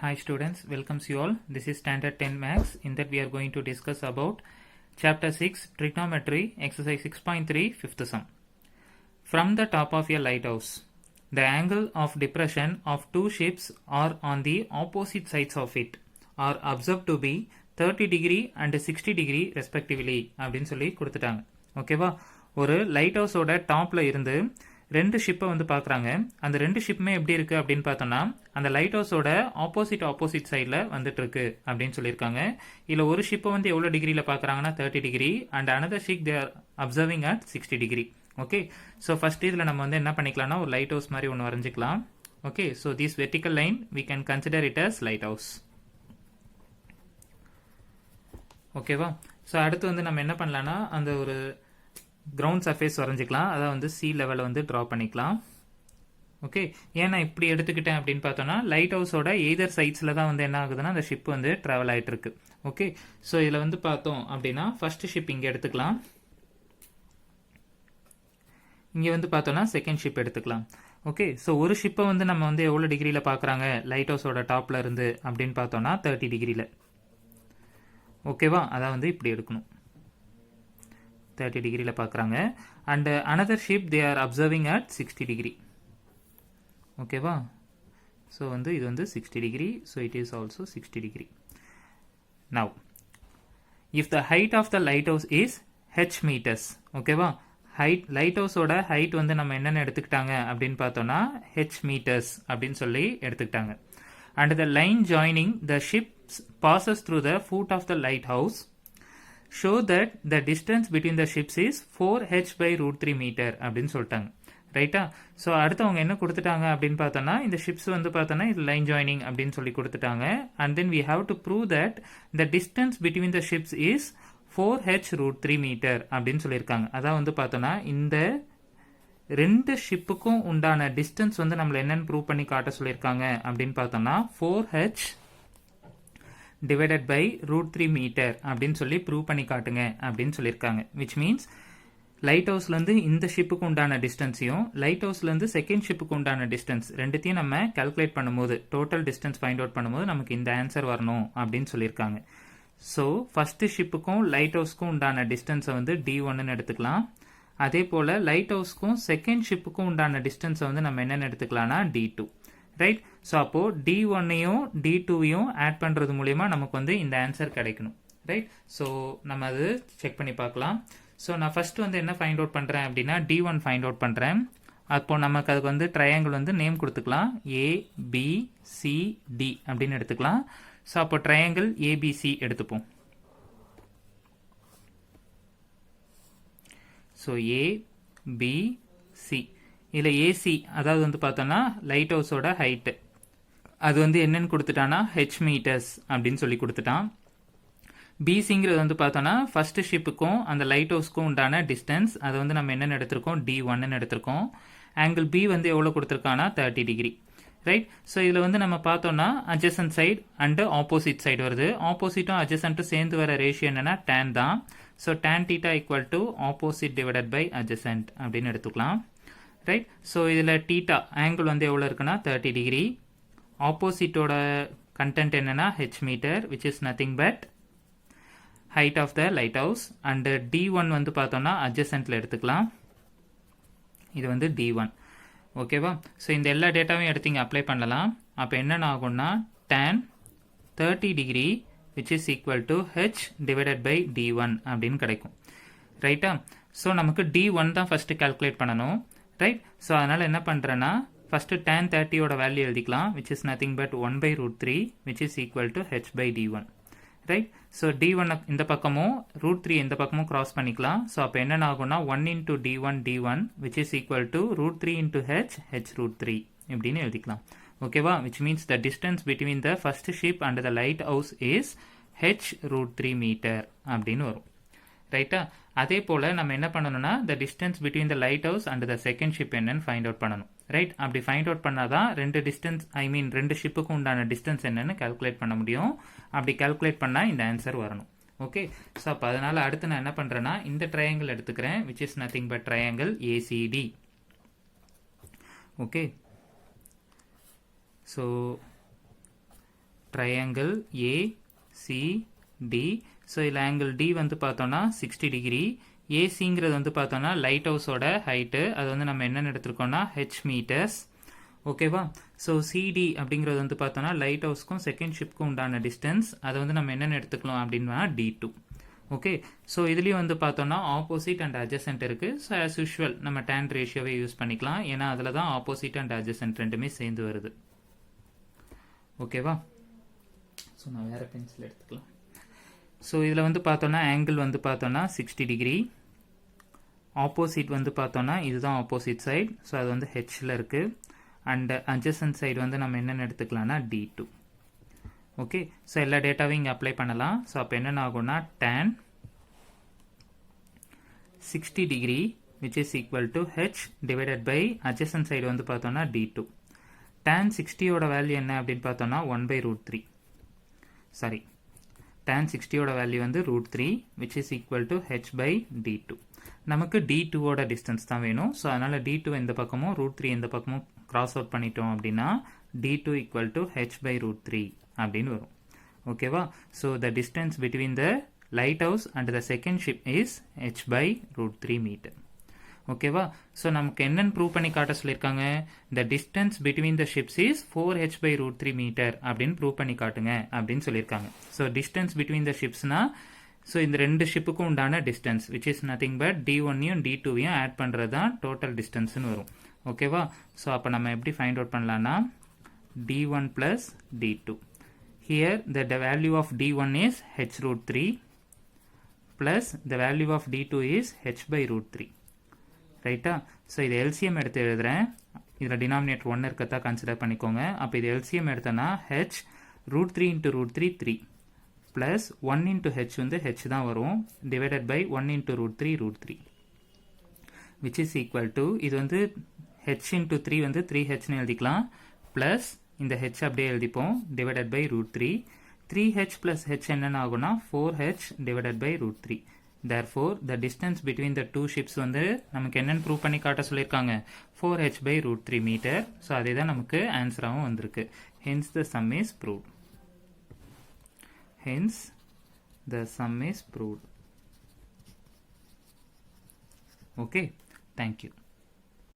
Hi students, welcomes you all. This is standard 10 max. In that we are going to discuss about chapter 6 trigonometry exercise 6.3 fifth sum. From the top of a lighthouse, the angle of depression of two ships are on the opposite sides of it are observed to be 30 degree and 60 degree respectively அப்படின்னு சொல்லி கொடுத்துட்டாங்க. ஓகேவா? ஒரு light ஹவுஸோட டாப்ல இருந்து ரெண்டு ஷிப்பை வந்து பார்க்குறாங்க. அந்த ரெண்டு ஷிப்புமே எப்படி இருக்கு அப்படின்னு பார்த்தோம்னா அந்த லைட் ஹவுஸோட ஆப்போசிட் சைடில் வந்துட்டு இருக்கு அப்படின்னு சொல்லியிருக்காங்க. இதில் ஒரு ஷிப்பை வந்து எவ்வளோ டிகிரியில் பார்க்குறாங்கன்னா 30 degree and another ship they are observing at 60 degree. Okay, so first இதில் நம்ம வந்து என்ன பண்ணிக்கலாம்னா ஒரு லைட் ஹவுஸ் மாதிரி ஒன்று வரைஞ்சிக்கலாம். Okay, so this vertical line we can consider it as lighthouse. ஓகேவா? ஸோ அடுத்து வந்து நம்ம என்ன பண்ணலாம்னா அந்த ஒரு கிரவுண்ட் சர்ஃபேஸ் வரைஞ்சிக்கலாம். அதை வந்து சி லெவலில் வந்து ட்ரா பண்ணிக்கலாம். ஓகே, ஏன் நான் இப்படி எடுத்துக்கிட்டேன் அப்படின்னு பார்த்தோன்னா லைட் ஹவுஸோட எய்தர் சைட்ஸில் தான் வந்து என்ன ஆகுதுன்னா அந்த ஷிப் வந்து ட்ராவல் ஆகிட்டு இருக்கு. ஓகே, ஸோ இதில் வந்து பார்த்தோம் அப்படின்னா ஃபர்ஸ்ட் ஷிப் இங்கே எடுத்துக்கலாம். இங்கே வந்து பார்த்தோன்னா செகண்ட் ஷிப் எடுத்துக்கலாம். ஓகே, ஸோ ஒரு ஷிப்பை வந்து நம்ம வந்து எவ்வளோ டிகிரியில் பார்க்குறாங்க லைட் ஹவுஸோட டாப்பில் இருந்து அப்படின்னு பார்த்தோன்னா 30 டிகிரியில். ஓகேவா? அதான் வந்து இப்படி எடுக்கணும். 30 டிகிரியில் பார்க்குறாங்க. And another ship they are observing at 60 degree. ஓகேவா? ஸோ வந்து இது வந்து 60 degree. So it is also 60 degree. Now if the height of the lighthouse is h metres. ஓகேவா? ஹைட் லைட் ஹவுஸோட ஹைட் வந்து நம்ம என்னென்ன எடுத்துக்கிட்டாங்க அப்படின்னு பார்த்தோன்னா h மீட்டர்ஸ் அப்படின்னு சொல்லி எடுத்துக்கிட்டாங்க. And the line joining the ships passes through the foot of the lighthouse show that the distance between the ships is 4h by root 3 meter அப்படின்னு சொல்லிட்டாங்க. ரைட்டா? ஸோ அடுத்து அவங்க என்ன கொடுத்துட்டாங்க அப்படின்னு பார்த்தோன்னா இந்த ஷிப்ஸ் வந்து பார்த்தோன்னா இது லைன் ஜாயினிங் அப்படின்னு சொல்லி கொடுத்துட்டாங்க. And then we have to prove that the distance between the ships is 4h root 3 metre அப்படின்னு சொல்லியிருக்காங்க. அதான் வந்து பார்த்தோன்னா இந்த ரெண்டு ஷிப்புக்கும் உண்டான டிஸ்டன்ஸ் வந்து நம்மள என்னன்னு ப்ரூவ் பண்ணி காட்ட சொல்லியிருக்காங்க அப்படின்னு பார்த்தோம்னா 4h divided by root 3 metre அப்படின்னு சொல்லி ப்ரூவ் பண்ணி காட்டுங்க அப்படின்னு சொல்லியிருக்காங்க. விச் மீன்ஸ் லைட் ஹவுஸ்லேருந்து இந்த ஷிப்புக்கு உண்டான டிஸ்டன்ஸையும் லைட் ஹவுஸ்லேருந்து செகண்ட் ஷிப்புக்கு உண்டான டிஸ்டன்ஸ் ரெண்டுத்தையும் நம்ம கால்குலேட் பண்ணும்போது டோட்டல் டிஸ்டன்ஸ் ஃபைண்ட் அவுட் பண்ணும்போது நமக்கு இந்த ஆன்சர் வரணும் அப்படின்னு சொல்லியிருக்காங்க. ஸோ ஃபர்ஸ்ட் ஷிப்புக்கும் லைட் ஹவுஸ்க்கும் உண்டான டிஸ்டன்ஸை வந்து D1ன்னு எடுத்துக்கலாம். அதே போல் லைட் ஹவுஸ்க்கும் செகண்ட் ஷிப்புக்கும் உண்டான டிஸ்டன்ஸை வந்து நம்ம என்னென்னு எடுத்துக்கலாம்னா D2. ரைட்? ஸோ அப்போது D1ஐயும் D2ஐயும் ஆட் பண்ணுறது மூலிமா நமக்கு வந்து இந்த ஆன்சர் கிடைக்கணும். ரைட்? ஸோ நம்ம அது செக் பண்ணி பார்க்கலாம். ஸோ நான் ஃபர்ஸ்ட் வந்து என்ன ஃபைண்ட் அவுட் பண்ணுறேன் அப்படின்னா D1 ஃபைண்ட் அவுட் பண்ணுறேன். அப்போது நமக்கு அதுக்கு வந்து ட்ரையாங்கிள் வந்து நேம் கொடுத்துக்கலாம். ABCD அப்படின்னு எடுத்துக்கலாம். ஸோ அப்போ ட்ரையாங்கிள் ABC எடுத்துப்போம். ஸோ ABC இதில் AC அதாவது வந்து பார்த்தோன்னா லைட் ஹவுஸோட ஹைட்டு அது வந்து என்னன்னு கொடுத்துட்டான்னா h மீட்டர்ஸ் அப்படின்னு சொல்லி கொடுத்துட்டான். பிசிங்கிறது வந்து பார்த்தோன்னா ஃபர்ஸ்ட் ஷிப்புக்கும் அந்த லைட் ஹவுஸ்க்கும் உண்டான டிஸ்டன்ஸ் அதை வந்து நம்ம என்னென்னு எடுத்திருக்கோம் D1ன்னு எடுத்திருக்கோம். ஆங்கிள் B வந்து எவ்வளோ கொடுத்துருக்கான்னா 30 டிகிரி. ரைட்? ஸோ இதில் வந்து நம்ம பார்த்தோன்னா adjacent side and opposite side வருது. ஆப்போசிட்டும் அட்ஜசன்ட்டும் சேர்ந்து வர ரேஷியோ என்னன்னா tan தான். So tan θ equal to opposite divided by adjacent அப்படின்னு எடுத்துக்கலாம். ரைட்? ஸோ இதில் θ ஆங்கிள் வந்து எவ்வளோ இருக்குன்னா 30 டிகிரி. ஆப்போசிட்டோட கண்டென்ட் என்னன்னா h metre which is nothing but height of the lighthouse. And D1 வந்து பார்த்தோன்னா அட்ஜசன்ட்ல எடுத்துக்கலாம். இது வந்து D1. ஓகேவா? ஸோ இந்த எல்லா டேட்டாவையும் எடுத்து இங்கே அப்ளை பண்ணலாம். அப்போ என்னென்ன ஆகும்னா tan 30 degree which is equal to h divided by D1 அப்படின்னு கிடைக்கும். ரைட்டா? ஸோ நமக்கு D1 தான் ஃபஸ்ட்டு கால்குலேட் பண்ணணும். ரைட்? ஸோ அதனால் என்ன பண்ணுறேன்னா ஃபஸ்ட்டு tan 30யோட வேல்யூ எழுதிக்கலாம் which is nothing but 1 by root 3 which is equal to h by D1. Right? So D1 இந்த பக்கமும் root 3 இந்த பக்கமும் கிராஸ் பண்ணிக்கலாம். ஸோ அப்போ என்னென்ன ஆகும்னா 1 into D1 which is equal to root 3 into h root 3 இப்படின்னு எழுதிக்கலாம். ஓகேவா? Which means the distance between the first ship and the lighthouse is h root 3 metre அப்படின்னு வரும். ரைட்டா? அதே போல் நம்ம என்ன பண்ணணும்னா the distance between the lighthouse and the second ship என்னன்னு ஃபைண்ட் அவுட் பண்ணணும். ரைட்? அப்படி ஃபைண்ட் அவுட் பண்ணால் தான் ரெண்டு ஷிப்புக்கும் உண்டான டிஸ்டன்ஸ் என்னன்னு கால்குலேட் பண்ண முடியும். அப்படி கால்குலேட் பண்ணால் இந்த ஆன்சர் வரணும். ஓகே, ஸோ அப்போ அதனால் அடுத்து நான் என்ன பண்ணுறேன்னா இந்த ட்ரையாங்கிள் எடுத்துக்கிறேன் which is nothing but triangle ACD. Okay, so triangle ACT. So இதில் ஆங்கிள் டி வந்து பார்த்தோன்னா 60 டிகிரி. ஏசிங்கிறது வந்து பார்த்தோன்னா லைட் ஹவுஸோட ஹைட்டு, அது வந்து நம்ம என்னென்னு எடுத்திருக்கோம்னா ஹெச் மீட்டர்ஸ். ஓகேவா? ஸோ சிடி அப்படிங்கிறது வந்து பார்த்தோன்னா லைட் ஹவுஸ்க்கும் செகண்ட் ஷிப்க்கும் உண்டான டிஸ்டன்ஸ், அதை வந்து நம்ம என்னென்னு எடுத்துக்கலாம் அப்படின்னா D2. ஓகே, ஸோ இதுலேயும் வந்து பார்த்தோன்னா ஆப்போசிட் அண்ட் அட்ஜசன்ட் இருக்குது. ஸோ ஆஸ் யூஷுவல் நம்ம tan ரேஷியோவை யூஸ் பண்ணிக்கலாம், ஏன்னா அதில் தான் ஆப்போசிட் அண்ட் அட்ஜசன்ட் ரெண்டுமே சேர்ந்து வருது. ஓகேவா? ஸோ நான் வேறு பென்சில் எடுத்துக்கலாம். ஸோ இதில் வந்து பார்த்தோன்னா ஆங்கிள் வந்து பார்த்தோன்னா 60 டிகிரி. ஆப்போசிட் வந்து பார்த்தோன்னா இதுதான் ஆப்போசிட் சைடு, ஸோ அது வந்து ஹெச்சில் இருக்குது. அண்ட் அட்ஜசன்ட் சைடு வந்து நம்ம என்னென்னு எடுத்துக்கலாம்னா D2. ஓகே, ஸோ எல்லா டேட்டாவையும் இங்கே அப்ளை பண்ணலாம். ஸோ அப்போ என்னென்ன ஆகும்னா tan 60 degree which is equal to h divided by adjacent side வந்து பார்த்தோன்னா D2. tan 60 ஓட வேல்யூ என்ன அப்படின்னு பார்த்தோன்னா 1/√3. சாரி, tan 60 ஓட வேல்யூ வந்து √3 which is equal to h by D2. நமக்கு D2 ஓட டிஸ்டன்ஸ் தான் வேணும். ஸோ அதனால் D2 இந்த பக்கமும் √3 இந்த பக்கமும் கிராஸ் அவுட் பண்ணிட்டோம் அப்படின்னா D2 equal to h by √3 அப்படின்னு வரும். ஓகேவா? So the distance between the lighthouse and the second ship is h by √3 metre. ஓகேவா? ஸோ நமக்கு என்னன்னு ப்ரூவ் பண்ணி காட்ட சொல்லியிருக்காங்க, the distance between the ships is 4h by √3 metre அப்படின்னு ப்ரூவ் பண்ணி காட்டுங்க அப்படின்னு சொல்லியிருக்காங்க. ஸோ டிஸ்டன்ஸ் பிட்வீன் த ஷிப்ஸ்னா, ஸோ இந்த ரெண்டு ஷிப்புக்கும் உண்டான distance which is nothing but D1யும் D2யும் ஆட் பண்ணுறது தான் டோட்டல் டிஸ்டன்ஸ்னு வரும். ஓகேவா? ஸோ அப்போ நம்ம எப்படி ஃபைண்ட் அவுட் பண்ணலான்னா D1 plus D2. Here the value of D1 is h√3 plus the value of D2 is h by √3. ரைட்டா? ஸோ இது எல்சிஎம் எடுத்து எழுதுறேன். இதில் டினாமினேட்டர் 1 இருக்கத்தான் கன்சிடர் பண்ணிக்கோங்க. அப்போ இது எல்சிஎம் எடுத்தோன்னா h √3 into √3 3 plus 1 into h வந்து h தான் வரும், divided by 1 into √3 √3 which is equal to, இது வந்து h into 3 வந்து 3hன்னு எழுதிக்கலாம், plus இந்த h அப்படியே எழுதிப்போம், divided by √3. 3h plus h என்னென்ன ஆகும்னா 4h divided by √3. therefore the distance between the two ships வந்து நமக்கு என்னன்னு ப்ரூவ் பண்ணி காட்ட சொல்லியிருக்காங்க, 4h by √3 மீட்டர். ஸோ அதே தான் நமக்கு ஆன்சராகவும் வந்திருக்கு. hence the sum is proved. hence the sum is proved. Okay, thank you.